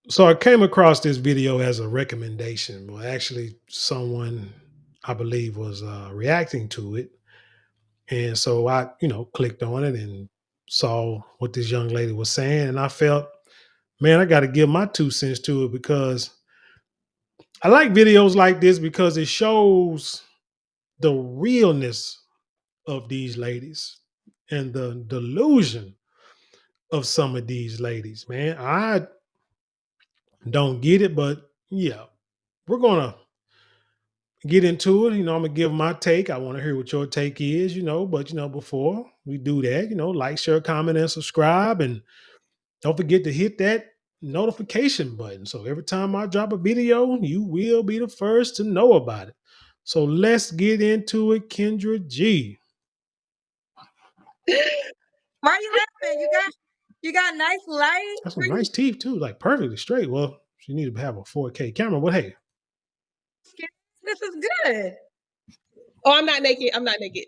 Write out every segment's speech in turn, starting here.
So I came across this video as a recommendation. Well, actually, someone I believe was reacting to it, and so I, clicked on it and saw what this young lady was saying, and I felt, man, I got to give my 2 cents to it because I like videos like this because it shows the realness of these ladies and the delusion of some of these ladies. Man, I don't get it, but yeah, we're gonna get into it. I'm gonna give my take. I want to hear what your take is, but before we do that, like, share, comment, and subscribe. And don't forget to hit that notification button. So every time I drop a video, you will be the first to know about it. So let's get into it, Kendra G. Why are you laughing? You got nice light. That's some nice teeth too, like perfectly straight. Well, she needs to have a 4K camera, but hey, This is good. Oh, I'm not naked. I'm not naked.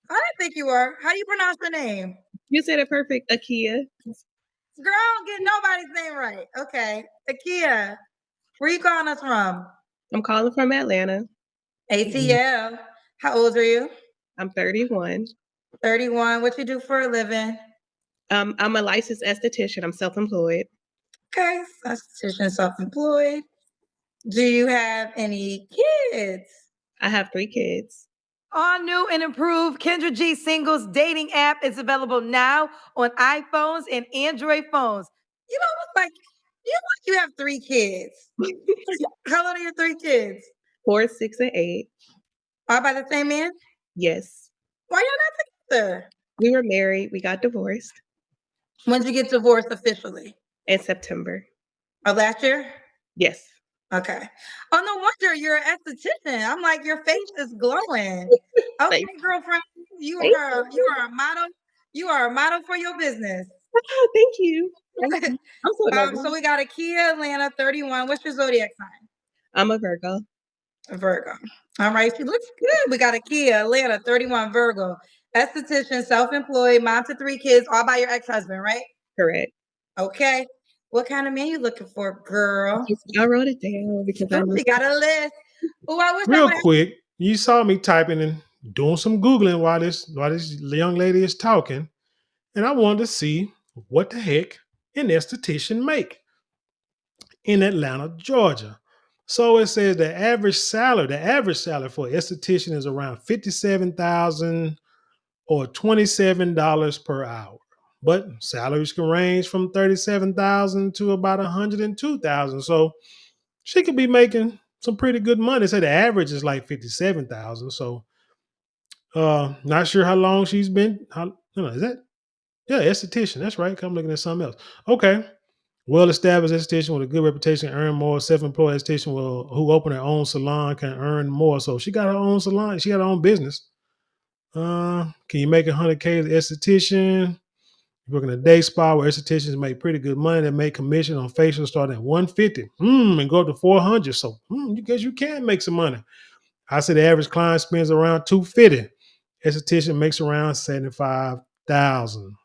I didn't think you were. How do you pronounce your name? You said it perfect, Akia. Girl, I don't get nobody's name right. Okay. Akia, where you calling us from? I'm calling from Atlanta. ATL. How old are you? I'm 31. 31. What you do for a living? I'm a licensed esthetician. I'm self-employed. Okay. Esthetician, self-employed. Do you have any kids? I have 3 kids. All new and improved Kendra G Singles dating app is available now on iPhones and Android phones. You don't look like you have 3 kids. How old are your 3 kids? 4, 6, and 8. All by the same man? Yes. Why y'all not together? We were married. We got divorced When did you get divorced officially? in September. Of last year? Yes. Okay. Oh, no wonder you're an esthetician. I'm like, your face is glowing. Okay, girlfriend, you are a model. You are a model for your business. Oh, thank you. I'm so So we got a Kia Atlanta 31. What's your zodiac sign? I'm a Virgo. A Virgo. All right, she looks good. We got a Kia Atlanta 31 Virgo. Esthetician, self-employed, mom to 3 kids, all by your ex-husband, right? Correct. Okay. What kind of man you looking for, girl? I wrote it down because She got a list. Oh, I wish I real would have. quick, you saw me typing and doing some googling while this young lady is talking, and I wanted to see what the heck an esthetician make in Atlanta, Georgia. So it says the average salary for an esthetician is around 57,000 or $27 per hour. But salaries can range from 37,000 to about 102,000. So she could be making some pretty good money. Say the average is like 57,000. So not sure how long she's been. Is that? Yeah, esthetician. That's right. I'm looking at something else. Okay. Well-established esthetician with a good reputation earn more. Self-employed esthetician who open her own salon can earn more. So she got her own salon. She got her own business. Can you make 100K as an esthetician? You work in a day spa where estheticians make pretty good money. They make commission on facials starting at 150 and go up to 400. So you guess you can make some money. I say the average client spends around 250. Esthetician makes around 75,000.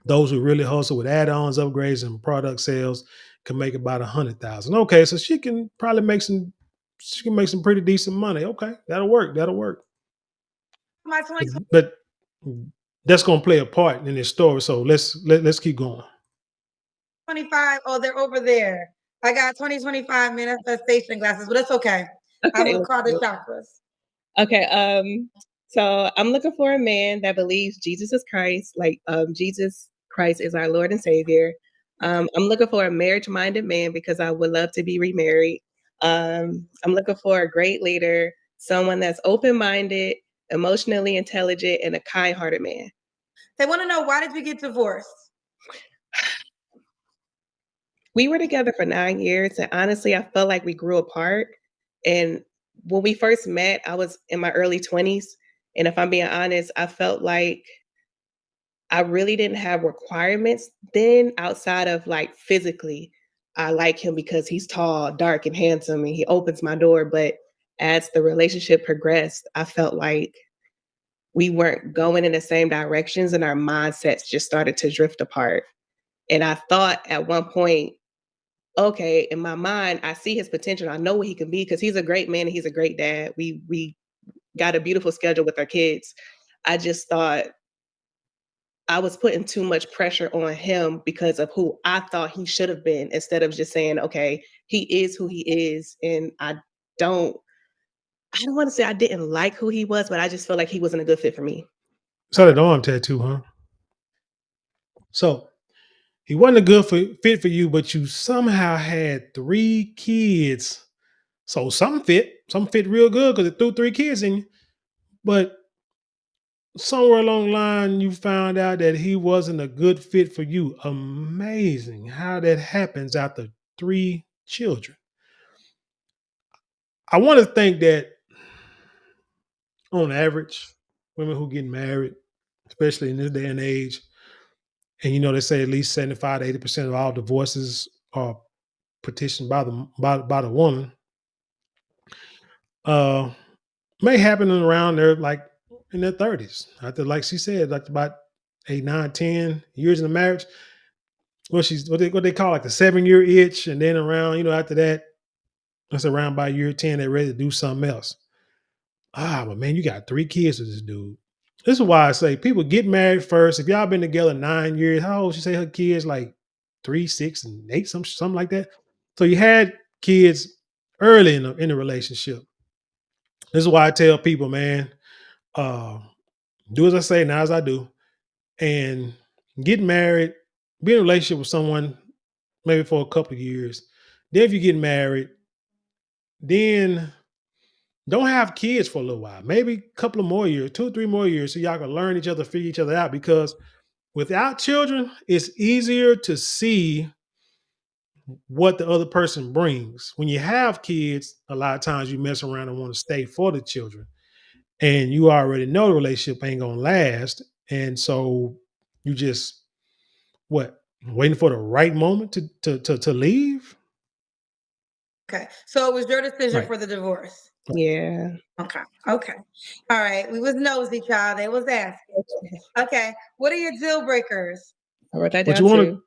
Those who really hustle with add-ons, upgrades, and product sales can make about 100,000. Okay, so she can probably make some. She can make some pretty decent money. Okay, that'll work. That'll work. My 2020. But that's gonna play a part in this story. So let's keep going. 25. Oh, they're over there. I got 2025 manifestation glasses, but it's okay. I'm Okay. gonna call the chakras. Okay. So I'm looking for a man that believes Jesus is Christ, like Jesus Christ is our Lord and Savior. I'm looking for a marriage-minded man because I would love to be remarried. I'm looking for a great leader, someone that's open-minded, emotionally intelligent, and a kind-hearted man. They want to know, why did you get divorced? We were together for 9 years, and honestly, I felt like we grew apart. And when we first met, I was in my early 20s. And if I'm being honest, I felt like I really didn't have requirements then outside of like physically. I like him because he's tall, dark, and handsome, and he opens my door. But as the relationship progressed, I felt like we weren't going in the same directions and our mindsets just started to drift apart. And I thought at one point okay, in my mind, I see his potential. I know what he can be because he's a great man and he's a great dad. We got a beautiful schedule with our kids. I just thought I was putting too much pressure on him because of who I thought he should have been instead of just saying, okay, he is who he is. And don't, I don't want to say I didn't like who he was, but I just felt like he wasn't a good fit for me. So that arm tattoo, huh? So he wasn't a good fit for you, but you somehow had 3 kids. So some fit real good because it threw 3 kids in you. But somewhere along the line, you found out that he wasn't a good fit for you. Amazing how that happens after 3 children. I want to think that on average, women who get married, especially in this day and age, and they say at least 75 to 80% of all divorces are petitioned by the woman, uh, may happen in around there like in their 30s. After, like she said, like about 8, 9, 10 years in the marriage. What they call like the 7-year itch, and then around, after that, that's around by year 10, they're ready to do something else. But man, you got 3 kids with this dude. This is why I say people get married first. If y'all been together 9 years, how old she say her kids? Like 3, 6, and 8, something like that. So you had kids early in the relationship. This is why I tell people, man, uh, do as I say, not as I do, and get married, be in a relationship with someone maybe for a couple of years. Then if you get married, then don't have kids for a little while, maybe a couple of more years, 2 or 3 more years, so y'all can learn each other, figure each other out. Because without children, it's easier to see what the other person brings. When you have kids, a lot of times you mess around and want to stay for the children, and you already know the relationship ain't gonna last, and so you just what waiting for the right moment to leave. Okay. So it was your decision Right. for the divorce. Yeah. Okay. Okay. All right. We was nosy, child. They was asking. Okay. What are your deal breakers? I wrote that But down you want a too.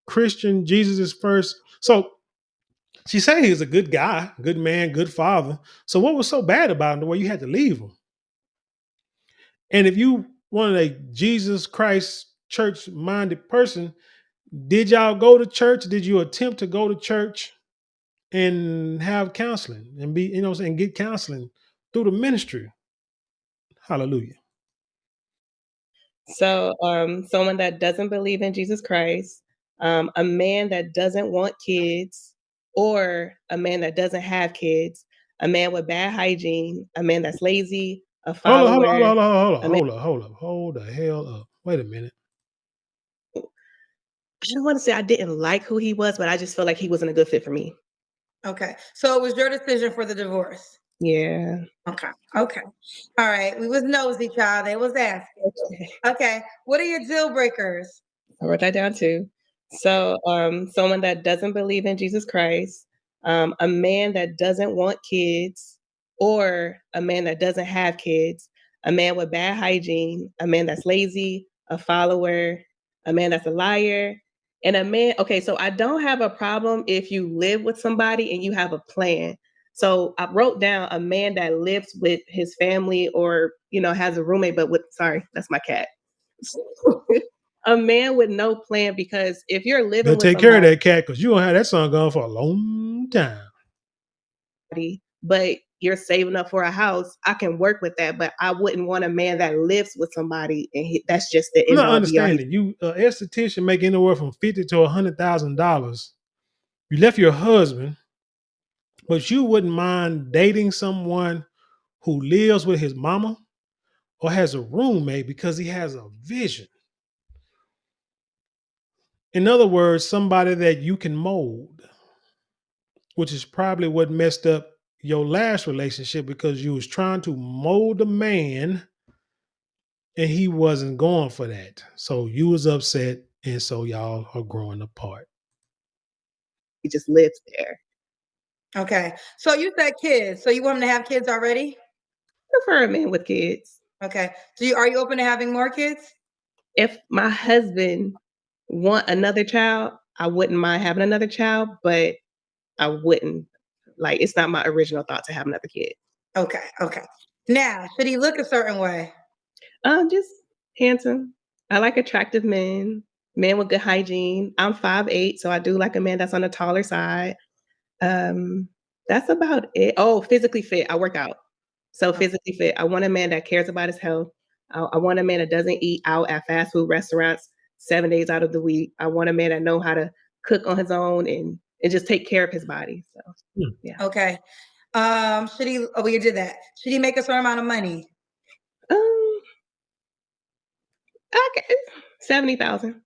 Christian, Jesus is first. So she said he was a good guy, good man, good father. So what was so bad about him the way you had to leave him? And if you wanted a Jesus Christ church minded person, did y'all go to church? Did you attempt to go to church and have counseling and be, and get counseling through the ministry? Hallelujah. So, someone that doesn't believe in Jesus Christ, a man that doesn't want kids, or a man that doesn't have kids, a man with bad hygiene, a man that's lazy, a Hold on, hold on, follower, hold on, hold on, a man. hold on, hold on, hold the hell up. Wait a minute. I don't want to say I didn't like who he was, but I just felt like he wasn't a good fit for me. Okay. So it was your decision for the divorce. Yeah. Okay. Okay. All right. We was nosy, child. They was asking. Okay. What are your deal breakers? I wrote that down too. So, someone that doesn't believe in Jesus Christ, a man that doesn't want kids, or a man that doesn't have kids, a man with bad hygiene, a man that's lazy, a follower, a man that's a liar, and a man. Okay, so I don't have a problem if you live with somebody and you have a plan. So I wrote down a man that lives with his family, or has a roommate, but with, sorry, that's my cat. A man with no plan, because if you're Better living with take care of somebody that cat because you gonna have that song going for a long time. but you're saving up for a house, I can work with that, but I wouldn't want a man that lives with somebody and that's just the I'm end not all be all. understanding. You esthetician make anywhere from $50 to $100,000. You left your husband, but you wouldn't mind dating someone who lives with his mama or has a roommate because he has a vision. In other words, somebody that you can mold, which is probably what messed up your last relationship because you was trying to mold a man and he wasn't going for that. So you was upset, and so y'all are growing apart. He just lives there. Okay. So you said kids. So you want them to have kids already? Prefer a man with kids. Okay. So are you open to having more kids? If my husband want another child, I wouldn't mind having another child, but I wouldn't like it's not my original thought to have another kid. Okay. Okay. Now, should he look a certain way? Just handsome. I like attractive men with good hygiene. I'm 5'8", so I do like a man that's on the taller side. Um, that's about it. Oh, physically fit. I work out. So Okay. physically fit. I want a man that cares about his health. I want a man that doesn't eat out at fast food restaurants 7 days out of the week. I want a man that know how to cook on his own and just take care of his body. So yeah. Okay. Should he? Oh, we did that. Should he make a certain amount of money? Um, okay, 70,000.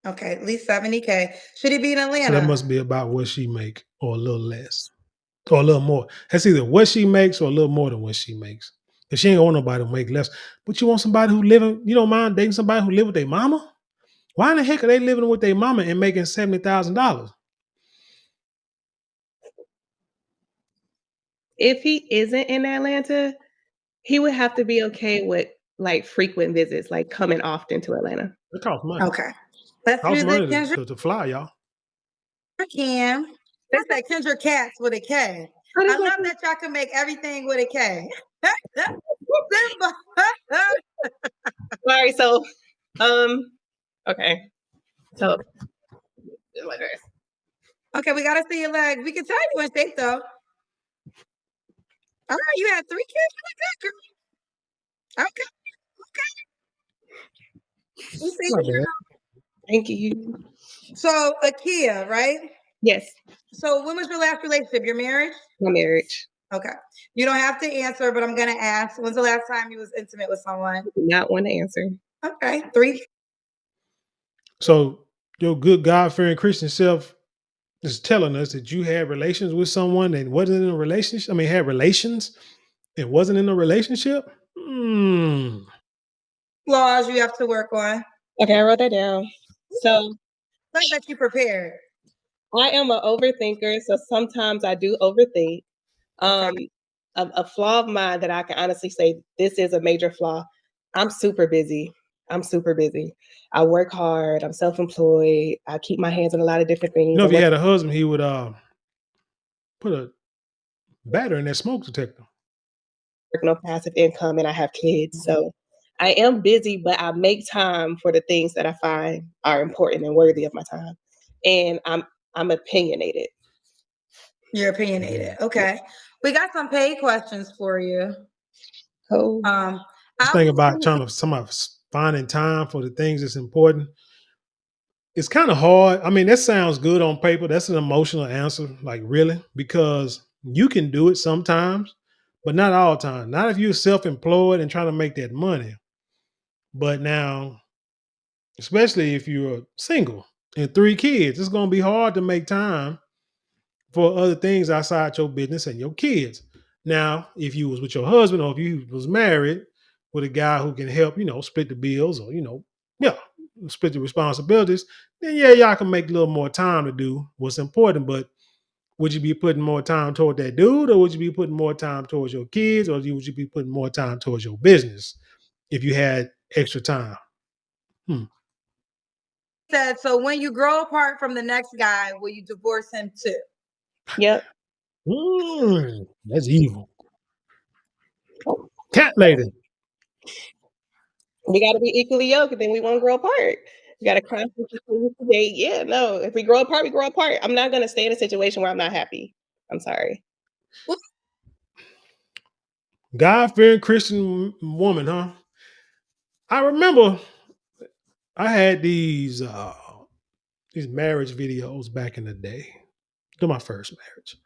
Okay, at least 70K. Should he be in So that Atlanta? must be about what she make, or a little less, or a little more. That's either what she makes or a little more than what she makes. If she ain't want nobody to make less, but you want somebody who living, you don't mind dating somebody who live with their mama? Why in the heck are they living with their mama and making $70,000? If he isn't in Atlanta, he would have to be okay with like frequent visits, like coming often to Atlanta. It costs money. Okay. Let's Costs do the money Kendra to fly, y'all. Cam. That's that Kendra Cats with a K. How I does love that that y'all can make everything with a K. Simba. All right, so okay. So Okay, we gotta see your legs. We can tell you in shape though. All right, you had 3 kids. You look good, girl. Okay, okay. You see, My bad. thank you. so Akia, right? Yes, So when was your last relationship? Your marriage? my marriage. Okay. You don't have to answer, but I'm gonna ask. When's the last time you was intimate with someone? Do not want to answer. Okay, 3. So your good God fearing Christian self is telling us that you had relations with someone and wasn't in a relationship. I mean, had relations and wasn't in a relationship. Hmm. Flaws you have to work on. Okay, I wrote that down. So Like that you prepared. I am an overthinker, so sometimes I do overthink. Um, a flaw of mine that I can honestly say this is a major flaw. I'm super busy. I'm super busy. I work hard. I'm self-employed. I keep my hands in a lot of different You things. know, I if you work had a husband, he would put a battery in that smoke detector. no passive income and I have kids. So I am busy, but I make time for the things that I find are important and worthy of my time. And I'm opinionated. You're opinionated. Okay. We got some paid questions for you. Oh, Just I think will about say, trying to finding time for the things that's important. It's kind of hard. I mean, that sounds good on paper. That's an emotional answer, like really, because you can do it sometimes, but not all the time. Not if you're self-employed and trying to make that money. But now, especially if you're single and 3 kids, it's going to be hard to make time for other things outside your business and your kids. Now, if you was with your husband or if you was married with a guy who can help, split the bills or, yeah, split the responsibilities, then yeah, y'all can make a little more time to do what's important. But would you be putting more time toward that dude, or would you be putting more time towards your kids, or would you be putting more time towards your business if you had extra time? Hmm. said, so when you grow apart from the next guy, will you divorce him too? yep. That's evil. Cat lady. We got to be equally yoked, and then we won't grow apart. We got to constantly date. Yeah, no. If we grow apart, we grow apart. I'm not going to stay in a situation where I'm not happy. I'm sorry. God fearing Christian woman, huh? I remember I had these marriage videos back in the day, to my first marriage,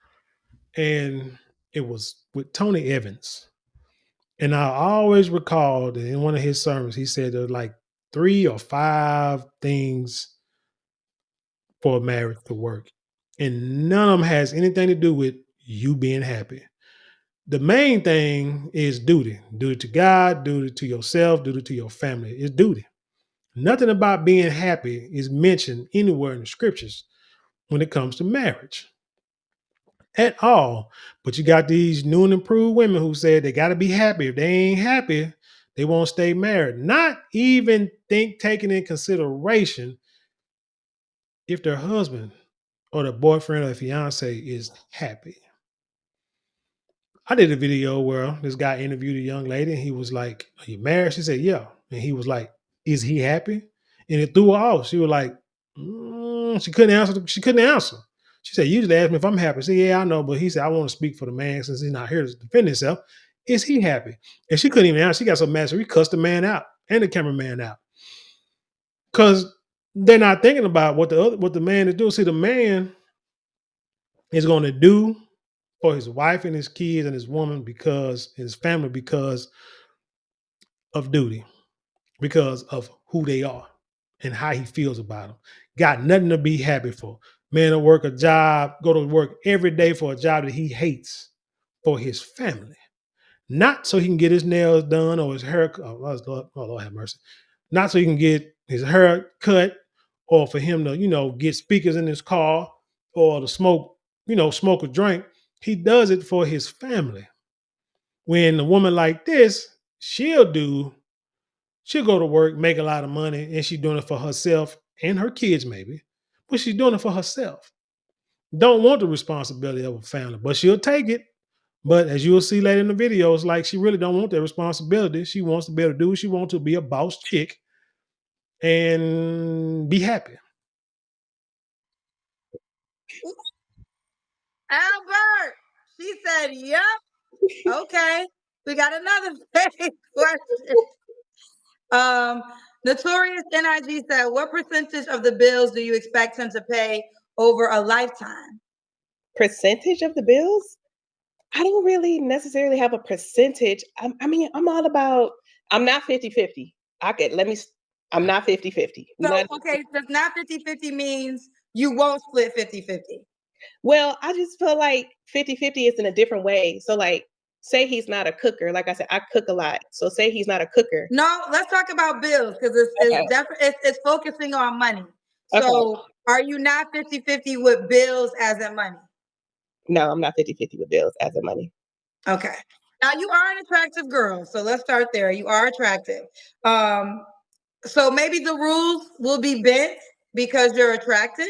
and it was with Tony Evans. And I always recalled that in one of his sermons, he said there were like 3 or 5 things for a marriage to work, and none of them has anything to do with you being happy. The main thing is duty. Duty to God, duty to yourself, duty to your family. It's duty. Nothing about being happy is mentioned anywhere in the scriptures when it comes to marriage at all. But you got these new and improved women who said they got to be happy. If they ain't happy, they won't stay married. Not even taking in consideration if their husband or the boyfriend or the fiance is happy. I did a video where this guy interviewed a young lady and he was like, "Are you married?" She said, "Yeah." And he was like, "Is he happy?" And it threw her off. She was like, she couldn't answer. She couldn't answer. She said, "Usually ask me if I'm happy." I said, "Yeah, I know." But he said, "I want to speak for the man since he's not here to defend himself. Is he happy?" And she couldn't even answer. She got so mad. So we cussed the man out and the cameraman out because they're not thinking about what the man is doing. See, the man is going to do for his wife and his kids and his woman because his family because of duty, because of who they are and how he feels about them. Got nothing to be happy for. Man to work a job, go to work every day for a job that he hates for his family. Not so he can get his nails done or his hair. Lord have mercy. Not so he can get his hair cut or for him to, get speakers in his car or to smoke, smoke a drink. He does it for his family. When a woman like this, she'll go to work, make a lot of money, and she's doing it for herself and her kids, maybe, but she's doing it for herself. Don't want the responsibility of a family, but she'll take it. But as you'll see later in the video, it's like she really don't want that responsibility. She wants to be able to do what she wants to be a boss chick and be happy. Albert, she said, "Yep." Okay, we got another question. Um, Notorious NIG said, "What percentage of the bills do you expect him to pay over a lifetime?" Percentage of the bills? I don't really necessarily have a percentage. I mean, I'm all about, I'm not 50-50. I'm not 50-50. So, okay, does not 50-50 means you won't split 50-50? Well, I just feel like 50-50 is in a different way. So like, say he's not a cooker. Like I said, I cook a lot. So say he's not a cooker. No, let's talk about bills because Okay. it's focusing on money. Okay. So are you not 50-50 with bills as in money? No, I'm not 50-50 with bills as in money. Okay. Now you are an attractive girl. So let's start there. You are attractive. So maybe the rules will be bent because you're attractive,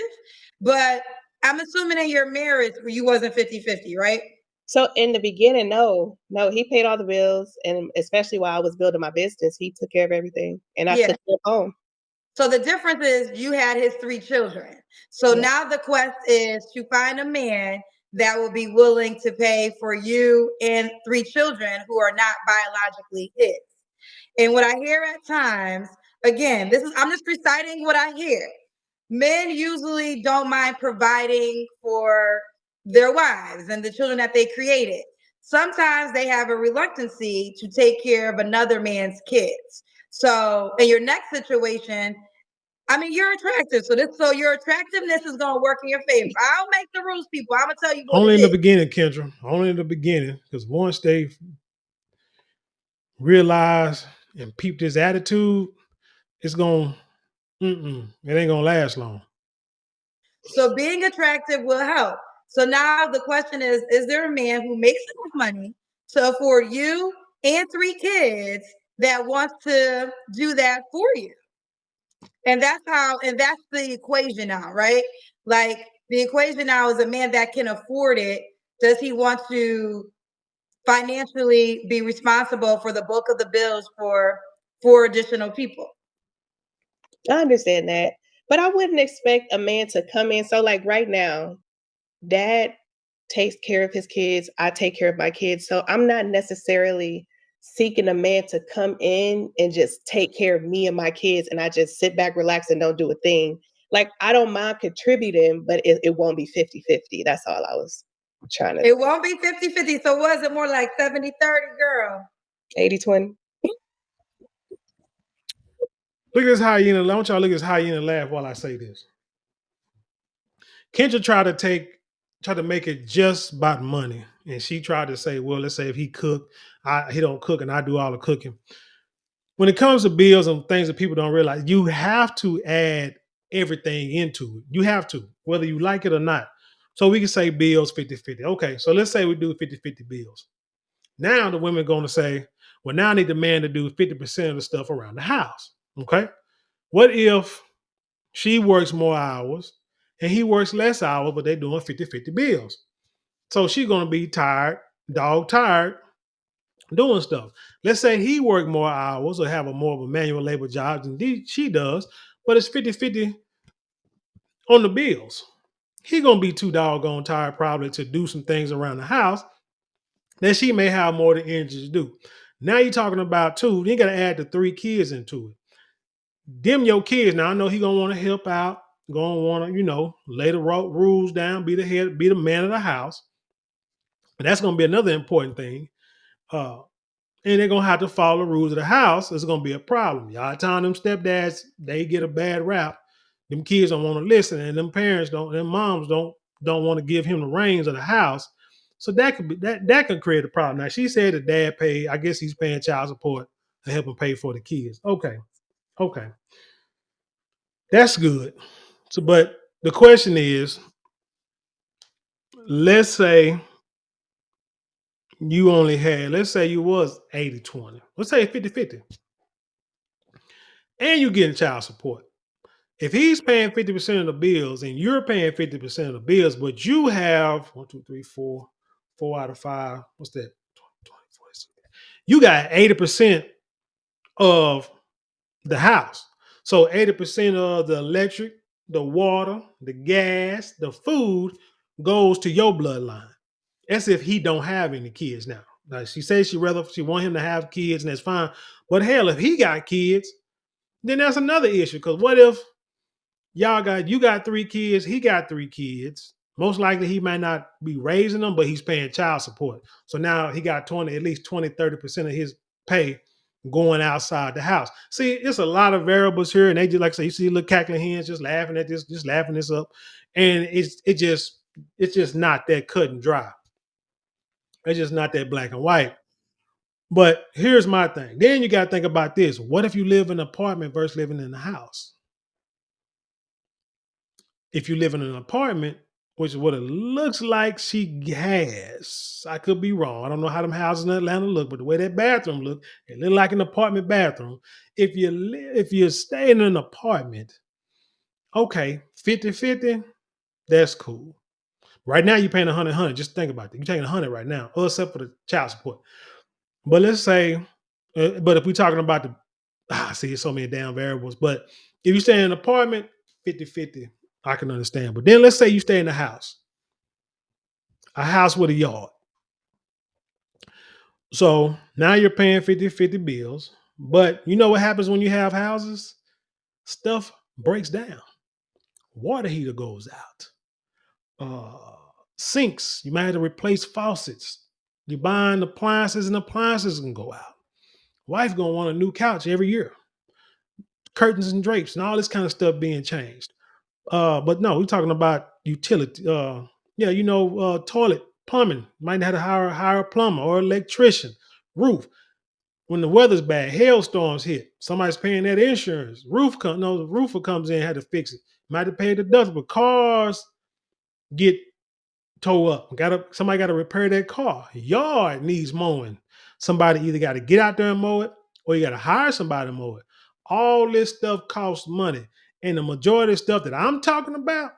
but I'm assuming in your marriage you wasn't 50-50, right? So in the beginning, no, he paid all the bills, and especially while I was building my business, he took care of everything, and I Yeah. took care of home. So the difference is you had his 3 children. So Yeah. now the quest is to find a man that will be willing to pay for you and 3 children who are not biologically his. And what I hear at times, again, I'm just reciting what I hear. Men usually don't mind providing for their wives and the children that they created. Sometimes they have a reluctancy to take care of another man's kids. So in your next situation, I mean, you're attractive. So your attractiveness is gonna work in your favor. I'll make the rules, people. I'm gonna tell you what Only it in the is. beginning, Kendra. Only in the beginning, because once they realize and peep this attitude, it's going. It ain't gonna last long. So being attractive will help. So now the question is there a man who makes enough money to afford you and 3 kids that wants to do that for you? And that's the equation now, right? Like the equation now is a man that can afford it. Does he want to financially be responsible for the bulk of the bills for 4 additional people? I understand that, but I wouldn't expect a man to come in. So like right now, dad takes care of his kids. I take care of my kids. So I'm not necessarily seeking a man to come in and just take care of me and my kids, and I just sit back, relax, and don't do a thing. Like I don't mind contributing, but it won't be 50-50. That's all I was trying to. It won't be 50-50. So was it more like 70-30, girl? 80-20. Look at this hyena. I want y'all to look at this hyena laugh while I say this. Kendra tried to make it just about money. And she tried to say, well, let's say if he cook, he don't cook and I do all the cooking. When it comes to bills and things that people don't realize, you have to add everything into it. You have to, whether you like it or not. So we can say bills 50-50. Okay, so let's say we do 50-50 bills. Now the women are going to say, well, now I need the man to do 50% of the stuff around the house. Okay. What if she works more hours and he works less hours, but they're doing 50-50 bills. So she's gonna be tired, dog tired, doing stuff. Let's say he work more hours or have a more of a manual labor job than she does, but it's 50-50 on the bills. He gonna be too doggone tired probably to do some things around the house that she may have more than energy to do. Now you're talking about two, you gotta add the 3 kids into it. Them your kids. Now I know he gonna want to help out, gonna want to, lay the rules down, be the head, be the man of the house. But that's gonna be another important thing. Uh, and they're gonna have to follow the rules of the house. It's gonna be a problem. Y'all telling them stepdads they get a bad rap. Them kids don't want to listen, and them parents don't, them moms don't want to give him the reins of the house. So that could be that could create a problem. Now she said the dad paid, I guess he's paying child support to help him pay for the kids. Okay, that's good. So, but the question is, let's say you only had, let's say you was 80-20. Let's say 50-50, and you getting child support. If he's paying 50% of the bills and you're paying 50% of the bills, but you have one, two, three, four out of five, what's that? 20, you got 80% of the house. So 80% of the electric, the water, the gas, the food goes to your bloodline. As if he don't have any kids now. Like she says she want him to have kids and that's fine. But hell, if he got kids, then that's another issue. Because what if you got 3 kids, he got 3 kids. Most likely he might not be raising them, but he's paying child support. So now he got at least 20-30% of his pay going outside the house. See, it's a lot of variables here, and they just like I say, you see little cackling hands just laughing at this, just laughing this up. And it's just not that cut and dry. It's just not that black and white. But here's my thing. Then you got to think about this. What if you live in an apartment versus living in a house? If you live in an apartment, which is what it looks like she has, I could be wrong. I don't know how them houses in Atlanta look, but the way that bathroom look, it look like an apartment bathroom. If you stay in an apartment, okay, 50-50, that's cool. Right now you're paying 100. Just think about it. You're taking 100 right now, except for the child support. But let's say, but if we're talking about see, it's so many damn variables. But if you stay in an apartment, 50-50, I can understand. But then let's say you stay in a house with a yard. So now you're paying 50-50 bills. But you know what happens when you have houses? Stuff breaks down. Water heater goes out. Sinks, you might have to replace faucets. You're buying appliances and appliances can go out. Wife gonna want a new couch every year. Curtains and drapes and all this kind of stuff being changed. But no, we're talking about utility. Toilet, plumbing. Might have to hire a plumber or electrician. Roof. When the weather's bad, hailstorms hit. Somebody's paying that insurance. The roofer comes in, had to fix it. Might have paid the deductible. Cars get tow up. Somebody got to repair that car. Yard needs mowing. Somebody either got to get out there and mow it, or you got to hire somebody to mow it. All this stuff costs money, and the majority of stuff that I'm talking about,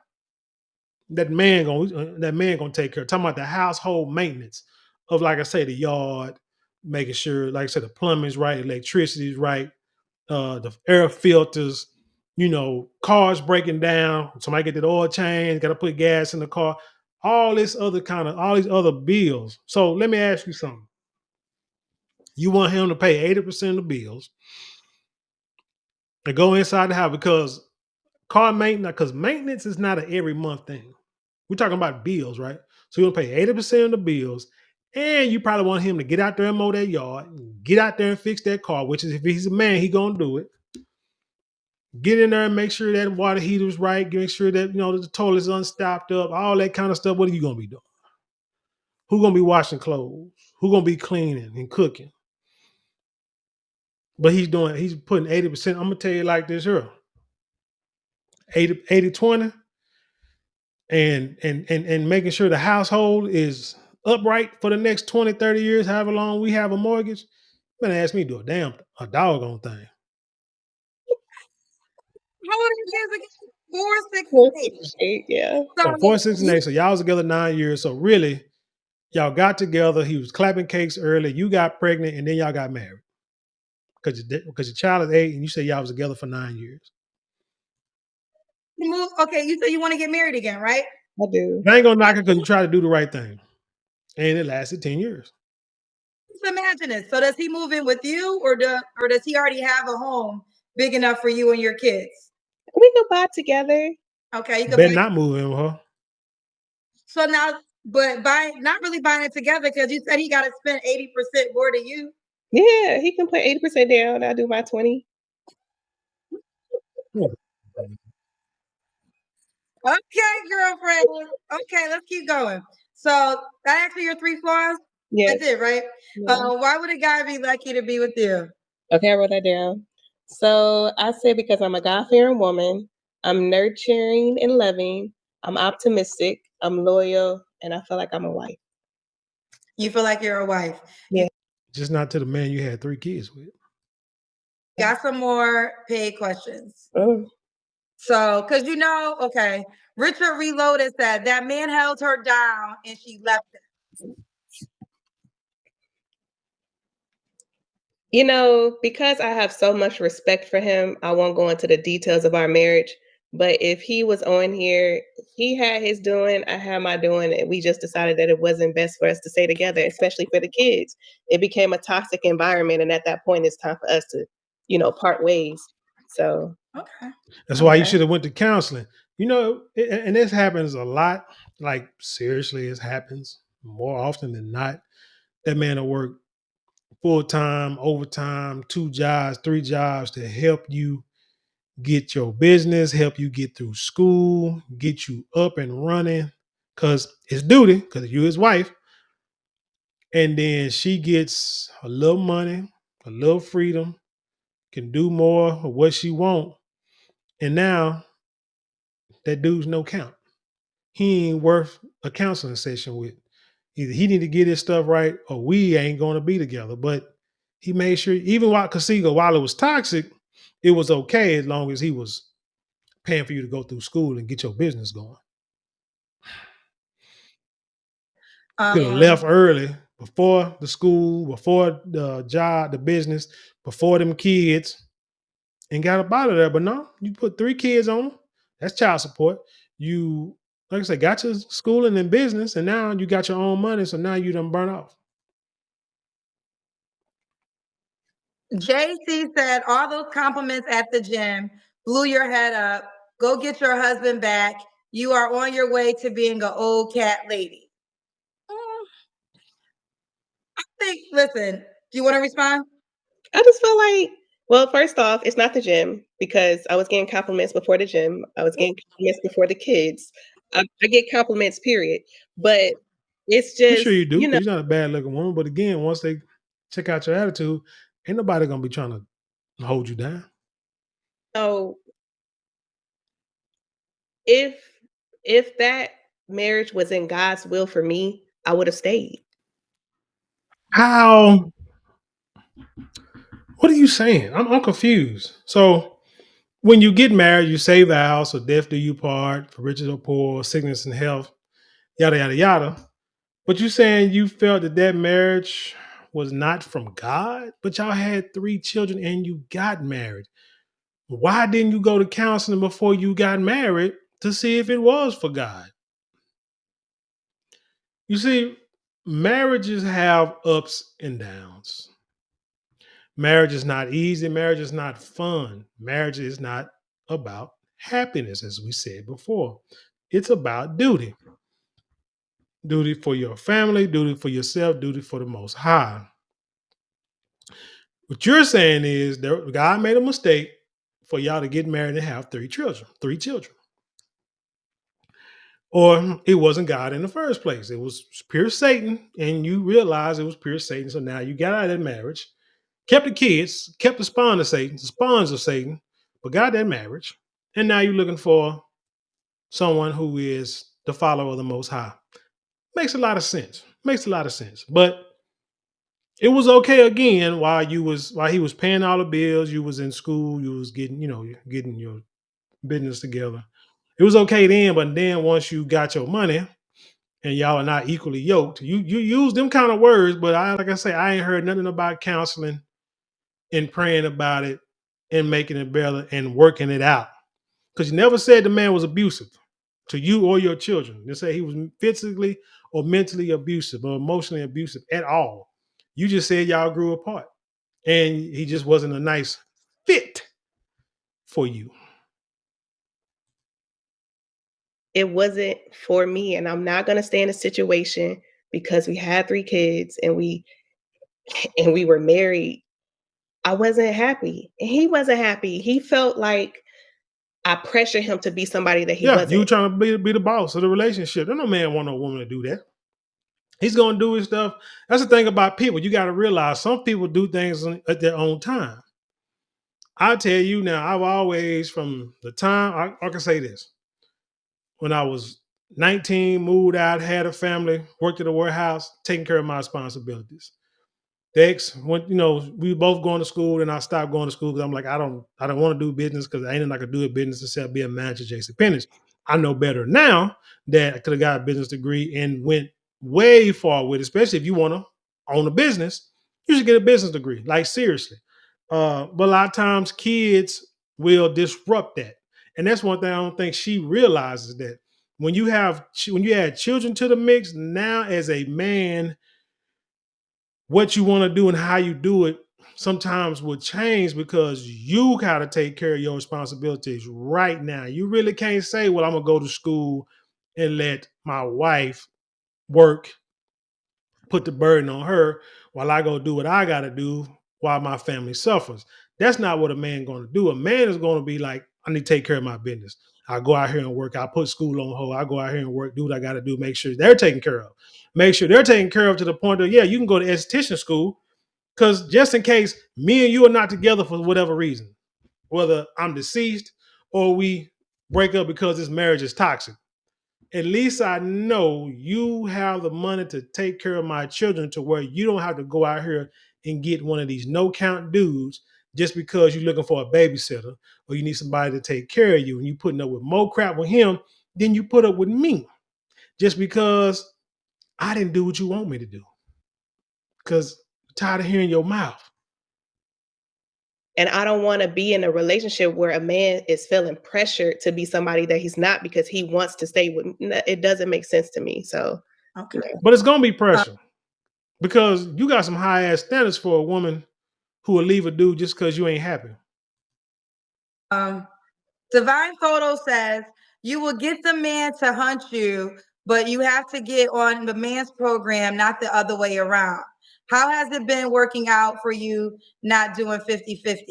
that man gonna take care of. Talking about the household maintenance of, like I say, the yard, making sure, like I said, the plumbing's right, electricity's right, the air filters, cars breaking down. Somebody get that oil change, got to put gas in the car. All these other bills. So let me ask you something. You want him to pay 80% of the bills and go inside the house because car maintenance, because maintenance is not an every month thing. We're talking about bills, right? So you're gonna pay 80% of the bills, and you probably want him to get out there and mow that yard, get out there and fix that car, which is, if he's a man, he gonna do it. Get in there and make sure that water heater's right, make sure that the toilet's unstopped up, all that kind of stuff. What are you gonna be doing? Who gonna be washing clothes? Who gonna be cleaning and cooking? But he's putting 80%. I'm gonna tell you like this here. 80-20, and making sure the household is upright for the next 20, 30 years, however long we have a mortgage. You're gonna ask me to do a doggone thing. How old are your kids again? 4, 6, Four, and 8. 6, 8, yeah. So So 4, 6, and you 8. So y'all was together 9 years. So really, y'all got together. He was clapping cakes early. You got pregnant, and then y'all got married because your child is 8, and you say y'all was together for 9 years. move. Okay, you said you want to get married again, right? I do. I ain't gonna knock it because you try to do the right thing, and it lasted 10 years. Just imagine it. So does he move in with you, or does he already have a home big enough for you and your kids? We could buy together. Okay, you could Better buy. not move in with her. So now, but not really buying it together because you said he got to spend 80% more than you. Yeah, he can put 80% down. I'll do my 20. Okay, girlfriend. Okay, let's keep going. So that actually your 3 flaws. Yes. That's it, right? Yeah. Why would a guy be lucky to be with you? Okay, I wrote that down. So I say because I'm a God-fearing woman, I'm nurturing and loving, I'm optimistic, I'm loyal, and I feel like I'm a wife. You feel like you're a wife. You Yeah. Just not to the man you had 3 kids with. got some more paid questions. Oh. So, because okay, Richard Reloaded said that man held her down and she left him. Because I have so much respect for him, I won't go into the details of our marriage. But if he was on here, he had his doing, I had my doing, and we just decided that it wasn't best for us to stay together, especially for the kids. It became a toxic environment, and at that point, it's time for us to, part ways. So, Okay. That's why you Okay. should have went to counseling. And this happens a lot. Like seriously, it happens more often than not. That man will work full time, overtime, 2 jobs, 3 jobs to help you get your business, help you get through school, get you up and running. Cause it's duty, because you his wife. And then she gets a little money, a little freedom, can do more of what she want. And now that dude's no count. He ain't worth a counseling session with. Either he need to get his stuff right or we ain't going to be together. But he made sure, even while Casigo, while it was toxic, it was okay as long as he was paying for you to go through school and get your business going. Could have left early before the school, before the job, the business, before them kids, and got up out of there. But no, you put 3 kids on them. That's child support. You, like I said, got your schooling and business, and now you got your own money. So now you done burn off. JC said all those compliments at the gym blew your head up. Go get your husband back. You are on your way to being an old cat lady. I think, listen, do you want to respond? I just feel like, well, first off, it's not the gym because I was getting compliments before the gym. I was getting compliments before the kids. I get compliments, period. But it's I'm just, sure you do, because you're not a bad looking woman. But again, once they check out your attitude, ain't nobody gonna be trying to hold you down. so if if that marriage was in God's will for me, I would have stayed. How? What are you saying? I'm confused. So when you get married, you say vows, so death do you part, for riches or poor, sickness and health, yada yada yada. But you saying you felt that marriage was not from God, but y'all had 3 children and you got married. Why didn't you go to counseling before you got married to see if it was for God? You see, marriages have ups and downs. Marriage is not easy. Marriage is not fun. Marriage is not about happiness, as we said before. It's about duty. Duty for your family, duty for yourself, duty for the Most High. What you're saying is that God made a mistake for y'all to get married and have 3 children, 3 children. Or it wasn't God in the first place. It was pure Satan, and you realize it was pure Satan. So now you got out of that marriage, kept the kids, kept the spawn of Satan, the spawns of Satan, but got that marriage. And now you're looking for someone who is the follower of the Most High. Makes a lot of sense. Makes a lot of sense. But it was okay again while he was paying all the bills, you was in school, you was getting, getting your business together. It was okay then, but then once you got your money and y'all are not equally yoked, you use them kind of words, but like I say, I ain't heard nothing about counseling and praying about it and making it better and working it out. Because you never said the man was abusive to you or your children. You say he was physically or mentally abusive or emotionally abusive at all. You just said y'all grew apart and he just wasn't a nice fit for you. It wasn't for me, and I'm not gonna stay in a situation because we had 3 kids and we were married. I wasn't happy, and he wasn't happy. He felt like I pressured him to be somebody that he Yeah, you wasn't. trying to be the boss of the relationship. There's no man want no woman to do that. He's gonna do his stuff. That's the thing about people. You got to realize some people do things at their own time. I tell you now, I've always, from the time I can say this, when I was 19, moved out, had a family, worked at a warehouse, taking care of my responsibilities. Dex, when we were both going to school, and I stopped going to school because I'm like, I don't want to do business because ain't nothing I could do a business except be a manager at JC Penney's. I know better now that I could have got a business degree and went way far with it, especially if you want to own a business, you should get a business degree. Like seriously. But a lot of times kids will disrupt that. And that's one thing I don't think she realizes, that when you add children to the mix, now as a man, what you want to do and how you do it sometimes will change because you got to take care of your responsibilities right now. You really can't say, well, I'm going to go to school and let my wife work, put the burden on her while I go do what I got to do while my family suffers. That's not what a man going to do. A man is going to be like, I need to take care of my business. I go out here and work. I put school on hold. I go out here and work, do what I got to do, make sure they're taken care of. Make sure they're taken care of to the point of, yeah, you can go to esthetician school because just in case me and you are not together for whatever reason, whether I'm deceased or we break up because this marriage is toxic, at least I know you have the money to take care of my children to where you don't have to go out here and get one of these no count dudes just because you're looking for a babysitter or you need somebody to take care of you, and you putting up with more crap with him than you put up with me just because I didn't do what you want me to do because I'm tired of hearing your mouth. And I don't want to be in a relationship where a man is feeling pressured to be somebody that he's not because he wants to stay with. It doesn't make sense to me. So, Okay. But it's going to be pressure because you got some high ass standards for a woman who will leave a dude just because you ain't happy. Divine Photo says you will get the man to hunt you, but you have to get on the man's program, not the other way around. How has it been working out for you not doing 50-50?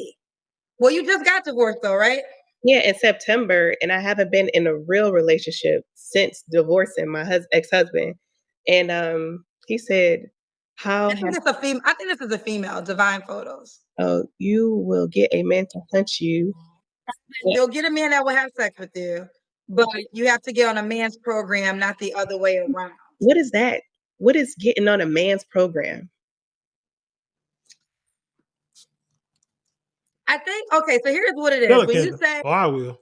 Well, you just got divorced though, right? yeah, in September, and I haven't been in a real relationship since divorcing my ex-husband. And he said, "How I think has it's a female. I think this is a female. Divine Photos. you will get a man to hunt you." You'll get a man that will have sex with you, but you have to get on a man's program, not the other way around. What is that? What is getting on a man's program? I think, okay, so here's what it Tell is. her, When you Kendra. say Oh, I will.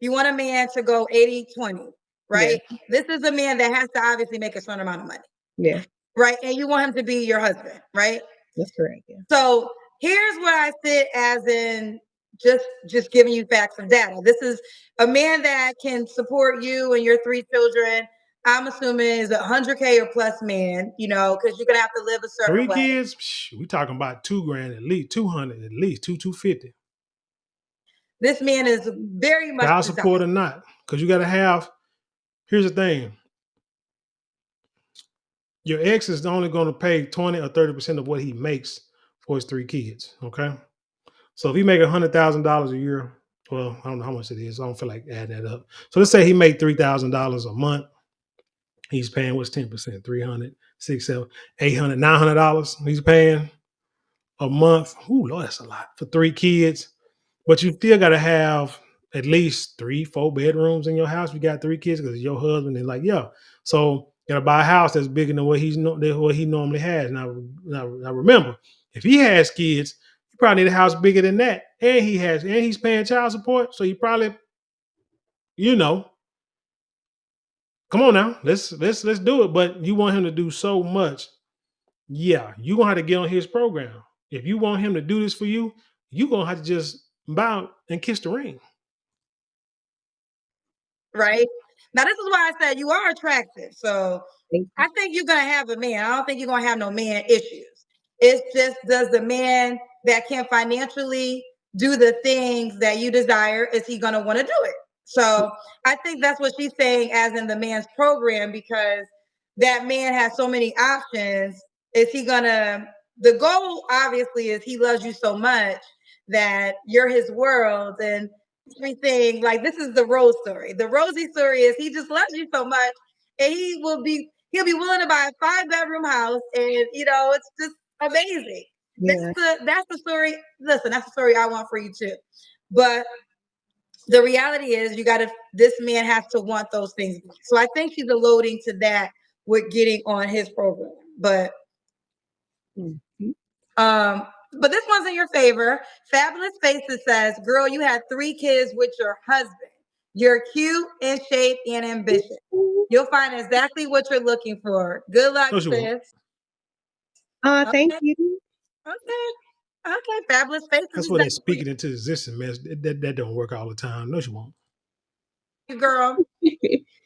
you want a man to go 80-20, Yeah, right? This is a man that has to obviously make a certain amount of money, yeah, right? And you want him to be your husband, right? that's correct. Yeah. So here's where I sit as in just giving you facts and data. This is a man that can support you and your 3 children. I'm assuming is a 100K or plus man, because you're gonna have to live a certain 3 way. kids, we talking about $2,000 at least, 200 at least, 250. This man is very much Child desired. support or not, because you got to have. Here's the thing: your ex is only going to pay 20 or 30% of what he makes for his 3 kids. Okay, so if he make $100,000 a year, well, I don't know how much it is. I don't feel like adding that up. So let's say he made $3,000 a month. He's paying what's 10%? 300, 6, 7, 800, $900. He's paying a month. Ooh, Lord, that's a lot for 3 kids. But you still got to have at least 3, 4 bedrooms in your house. You got 3 kids because your husband is like, yeah. So you got to buy a house that's bigger than what he normally has. Now remember, if he has kids, you probably need a house bigger than that, and he's paying child support. So you probably you know, come on now, let's do it. But you want him to do so much. Yeah, you're gonna have to get on his program. If you want him to do this for you, you're gonna have to just bow and kiss the ring. right? Now, this is why I said you are attractive. So Thank you. I think you're gonna have a man. I don't think you're gonna have no man issues. It's just, does the man that can financially do the things that you desire, is he gonna want to do it? So I think that's what she's saying, as in the man's program, because that man has so many options. Is he gonna? The goal obviously is he loves you so much that you're his world, and everything. Like, this is the rose story. The rosy story is he just loves you so much, and he'll be willing to buy a 5-bedroom house, and it's just amazing. Yeah. That's the story. Listen, that's the story I want for you too. But the reality is, this man has to want those things. So I think she's alluding to that with getting on his program. But Mhm. but this one's in your favor. Fabulous Faces says, "Girl, you had 3 kids with your husband. You're cute, in shape, and ambitious. You'll find exactly what you're looking for. Good luck, No, she won't. sis." Thank Okay, you. okay, okay. Fabulous Faces That's is where that they for speak it into existence, man. That don't work all the time. No, she won't. you, girl.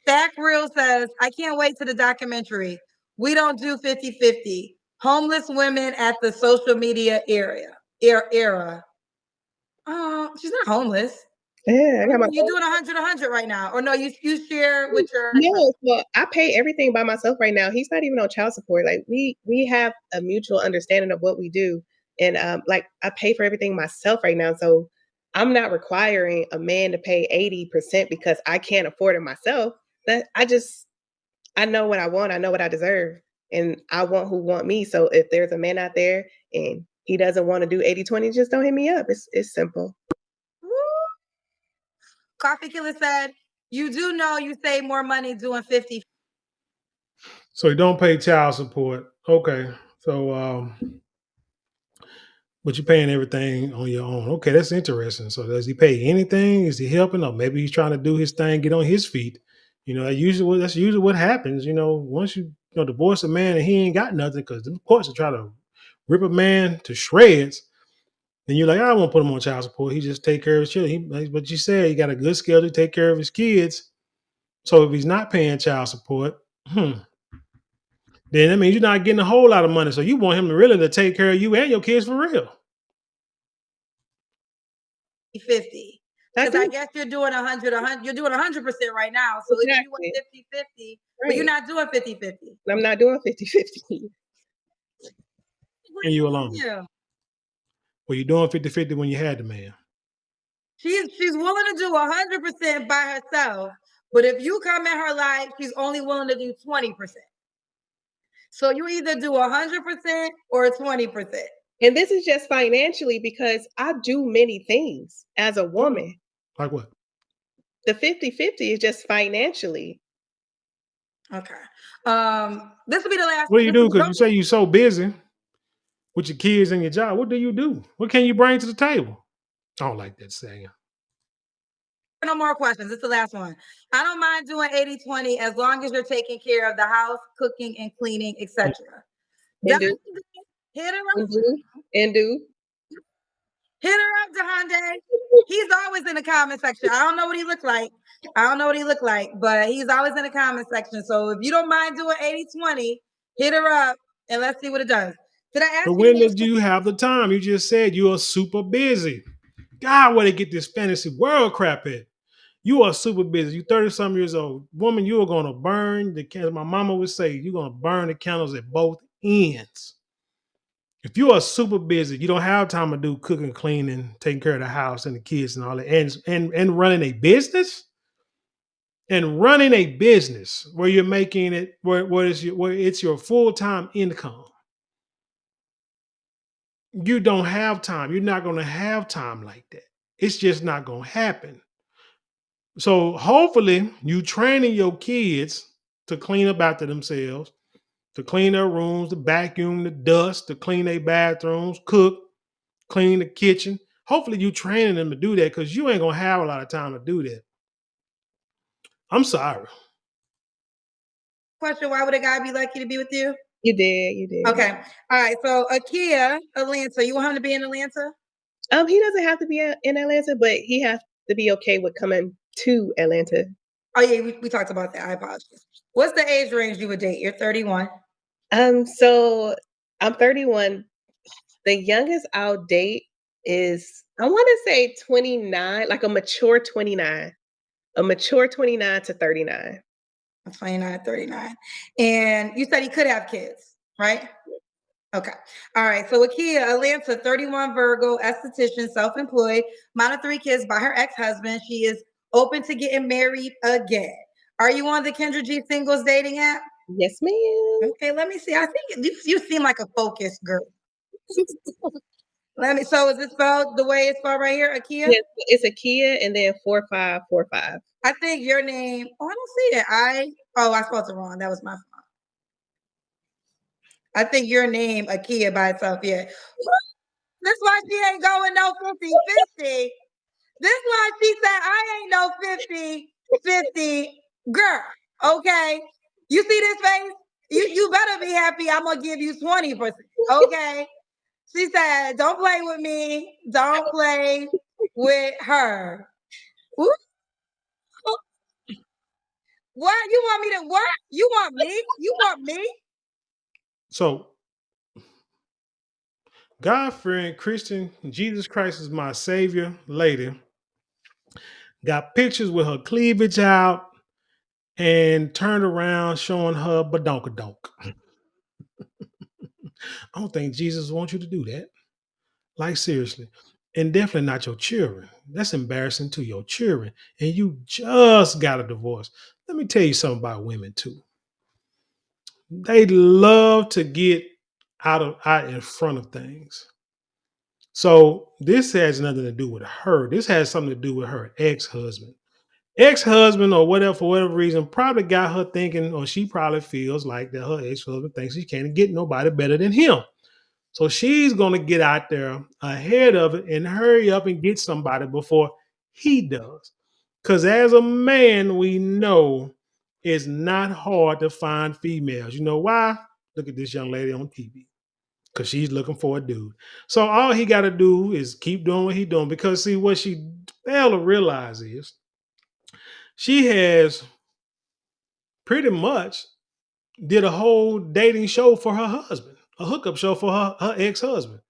Stack Real says, "I can't wait to the documentary. We don't do 50-50. Homeless women at the social media era." Oh, she's not homeless. Yeah, I got my You're doing 100 right now. Or no, you share with your no, well, I pay everything by myself right now. He's not even on child support. Like we have a mutual understanding of what we do, and like I pay for everything myself right now. So I'm not requiring a man to pay 80% because I can't afford it myself. That I know what I want. I know what I deserve, and I want who want me. So if there's a man out there and he doesn't want to do 80/20, just don't hit me up. It's simple. Woo. Coffee Killer said, "You do know you save more money doing 50." So you don't pay child support. Okay. So but you're paying everything on your own. Okay, that's interesting. So does he pay anything? Is he helping? Or maybe he's trying to do his thing, get on his feet. That's usually what happens. Once divorce a man and he ain't got nothing, because the courts will try to rip a man to shreds. Then you're like, I won't put him on child support. He just take care of his children. But you said he got a good schedule to take care of his kids. So if he's not paying child support, then that means you're not getting a whole lot of money. So you want him to really to take care of you and your kids for real. 50. I Because I do. guess you're doing 100, you're doing 100% right now. So either you want Exactly. 50-50, but you're Right. not doing 50-50. I'm not doing 50/50. And you alone. Yeah. Well, you're doing 50-50 when you had the man. She's willing to do 100% by herself. But if you come in her life, she's only willing to do 20%. So you either do 100% or 20%. And this is just financially because I do many things as a woman. Like what? The 50/50 is just financially. Okay. This will be the last. What do you do? Because you say you're so busy with your kids and your job. What do you do? What can you bring to the table? I don't like that saying. No more questions. It's the last one. "I don't mind doing 80-20 as long as you're taking care of the house, cooking and cleaning, etc." And do, Hit her and up. do, and do. Hit her up, Jahande. He's always in the comment section. I don't know what he looked like. But he's always in the comment section. So if you don't mind doing 80-20, hit her up and let's see what it does. Did I ask But you when the last did you have the time? You just said you are super busy. God, where they get this fantasy world crap at? You are super busy. You 30 some years old. Woman, you are going to burn the candles. My mama would say, you're going to burn the candles at both ends. If you are super busy, you don't have time to do cooking, cleaning, taking care of the house and the kids and all that, and running a business, where you're making it where it's your full-time income. You don't have time. You're not going to have time like that. It's just not going to happen. So hopefully you training your kids to clean up after themselves, to clean their rooms, to vacuum, the dust, to clean their bathrooms, cook, clean the kitchen. Hopefully you training them to do that, because you ain't gonna have a lot of time to do that. I'm sorry. Question: why would a guy be lucky to be with you? You did. You did. Okay. All right. So Akia, Atlanta. You want him to be in Atlanta? He doesn't have to be in Atlanta, but he has to be okay with coming to Atlanta. Oh yeah, we talked about that. I apologize. What's the age range you would date? You're 31. So I'm 31. The youngest I'll date is, I want to say 29, like a mature 29. A mature 29 to 39. 29, 39. And you said he could have kids, right? Okay. All right. So Akia, Atlanta, 31, Virgo, esthetician, self-employed, mom of 3 kids by her ex-husband. She is open to getting married again. Are you on the Kendra G singles dating app? Yes, ma'am. Okay, let me see. I think you seem like a focused girl. Let me. So is it spelled the way it's spelled right here, Akia? Yes, it's Akia and then 4545. I think your name. Oh, I don't see it. I spelled it wrong. That was my fault. I think your name, Akia, by itself. Yeah. That's why she ain't going no 50-50. This why she said I ain't no 50-50 girl. Okay. You see this face? You better be happy. I'm gonna give you 20%. Okay. She said, don't play with me. Don't play with her. Ooh. What? You want me to what? You want me? You want me? So, God fearing Christian, Jesus Christ is my savior lady, got pictures with her cleavage out and turned around showing her badonkadonk. I don't think Jesus wants you to do that. Like, seriously. And definitely not your children. That's embarrassing to your children. And you just got a divorce. Let me tell you something about women, too. They love to get out in front of things. So this has nothing to do with her. This has something to do with her ex-husband. Ex-husband or whatever, for whatever reason, probably got her thinking, or she probably feels like that her ex-husband thinks she can't get nobody better than him. So she's gonna get out there ahead of it and hurry up and get somebody before he does. Because as a man, we know it's not hard to find females. You know why? Look at this young lady on TV. Because she's looking for a dude. So all he got to do is keep doing what he's doing. Because see, what she failed to realize is she has pretty much did a whole dating show for her husband, a hookup show for her ex-husband.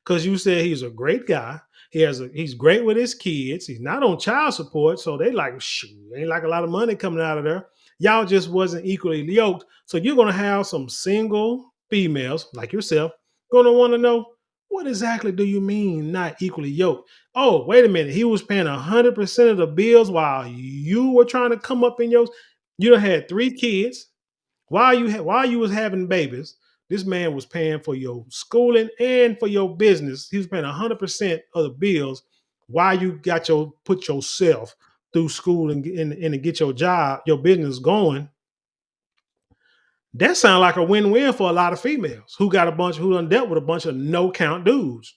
Because you said he's a great guy. He's great with his kids. He's not on child support. So they like, shoot, ain't like a lot of money coming out of there. Y'all just wasn't equally yoked. So you're gonna have some single females like yourself gonna want to know what exactly do you mean not equally yoked? Oh, wait a minute. He was paying 100% of the bills while you were trying to come up in yours. You done had 3 kids while you was having babies. This man was paying for your schooling and for your business. He was paying 100% of the bills while you got your put yourself through school and to get your job, your business going. That sounds like a win-win for a lot of females who done dealt with a bunch of no count dudes.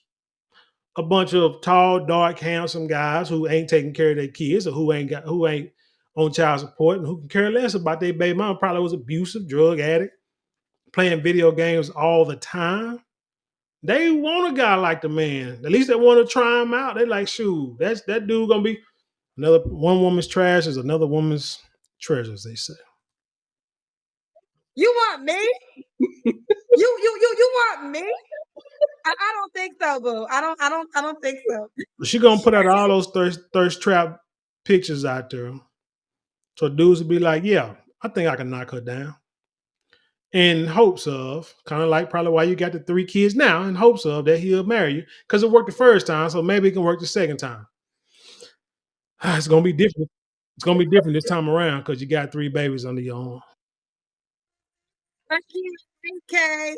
A bunch of tall, dark, handsome guys who ain't taking care of their kids or who ain't on child support and who can care less about their baby mom, probably was abusive, drug addict, playing video games all the time. They want a guy like the man. At least they want to try him out. They like, shoot, that dude gonna be another one woman's trash is another woman's treasure, as they say. You want me? You want me? I don't think so, boo. I don't think so. She gonna put out all those thirst trap pictures out there. So dudes will be like, yeah, I think I can knock her down. In hopes of, kind of like probably why you got the 3 kids now, in hopes of that he'll marry you. Because it worked the first time, so maybe it can work the second time. It's gonna be different. It's gonna be different this time around because you got 3 babies under your arm. AKIYA.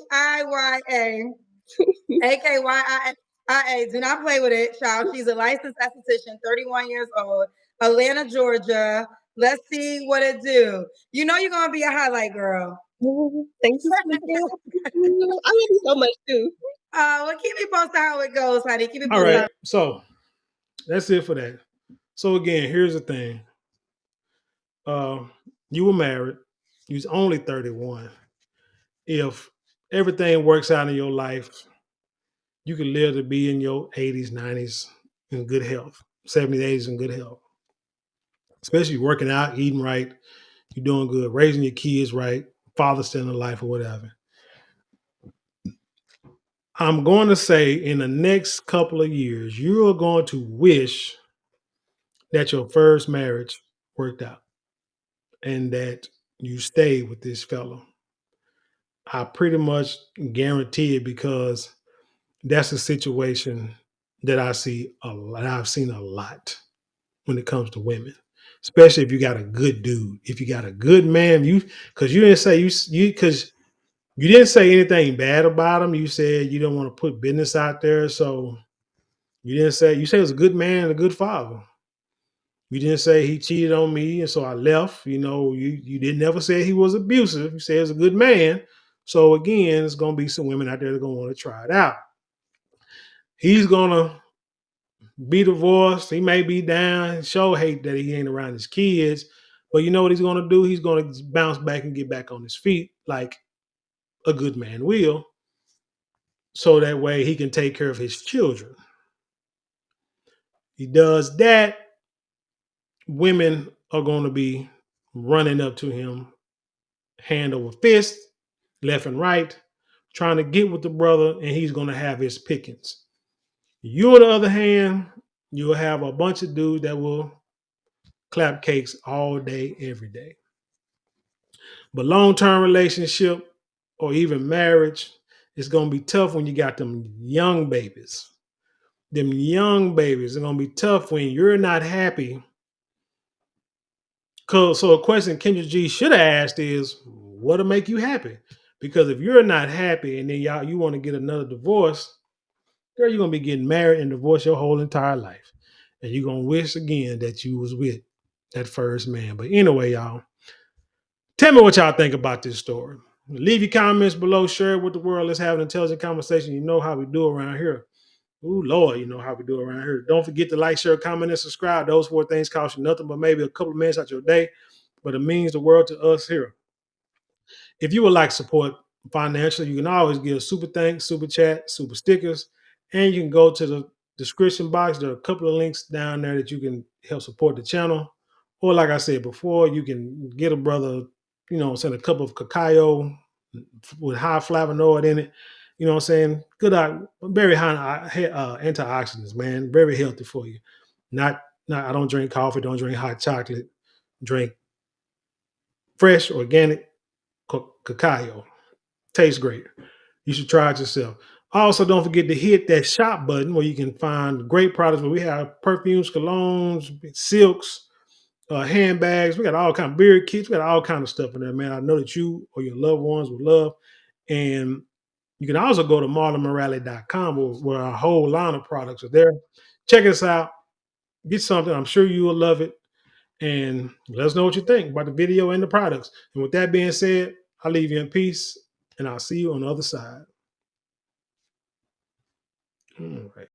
AKYIA. Do not play with it, child. She's a licensed esthetician, 31 years old, Atlanta, Georgia. Let's see what it do. You know you're gonna be a highlight girl. Thank you. I love you so much too. Well, keep me posted how it goes, honey. Keep me All posted. right, so that's it for that. So again, here's the thing. uh, you were married, you was only 31. If everything works out in your life, you can live to be in your 80s, 90s in good health, 70s, 80s in good health. Especially working out, eating right, you're doing good, raising your kids right, father still in life or whatever. I'm going to say in the next couple of years, you are going to wish that your first marriage worked out and that you stayed with this fellow. I pretty much guarantee it because that's a situation that I see a lot. I've seen a lot when it comes to women, especially if you got a good dude. If you got a good man, you because you didn't say you because you didn't say anything bad about him. You said you don't want to put business out there, so you didn't say you said he was a good man and a good father. You didn't say he cheated on me and so I left. You didn't never say he was abusive. You said he was a good man. So again, it's gonna be some women out there that are gonna want to try it out. He's gonna be divorced. He may be down, show hate that he ain't around his kids. But you know what he's gonna do? He's gonna bounce back and get back on his feet like a good man will. So that way he can take care of his children. He does that, women are gonna be running up to him hand over fist, left and right, trying to get with the brother, and he's going to have his pickings. You, on the other hand, you'll have a bunch of dudes that will clap cakes all day, every day. But long-term relationship or even marriage, it's going to be tough when you got them young babies. Them young babies are going to be tough when you're not happy. So a question Kendra G should have asked is, what'll make you happy? Because if you're not happy and then you want to get another divorce, girl, you're gonna be getting married and divorced your whole entire life. And you're gonna wish again that you was with that first man. But anyway, y'all, tell me what y'all think about this story. Leave your comments below, share it with the world. Let's have an intelligent conversation. You know how we do around here. Ooh, Lord, you know how we do around here. Don't forget to like, share, comment, and subscribe. Those four things cost you nothing but maybe a couple of minutes out your day, but it means the world to us here. If you would like support financially, you can always give super thanks, super chat, super stickers, and you can go to the description box. There are a couple of links down there that you can help support the channel. Or like I said before, you can get a brother, send a cup of cacao with high flavonoid in it. You know what I'm saying? Good, very high antioxidants, man. Very healthy for you. Not. I don't drink coffee. Don't drink hot chocolate. Drink fresh, organic cacao. Tastes great. You should try it yourself. Also, don't forget to hit that shop button where you can find great products. Where we have perfumes, colognes, silks, handbags. We got all kind of beard kits. We got all kind of stuff in there, man. I know that you or your loved ones would love. And you can also go to marlonmorale.com where our whole line of products are there. Check us out. Get something. I'm sure you will love it. And let us know what you think about the video and the products. And with that being said, I'll leave you in peace and I'll see you on the other side. All right.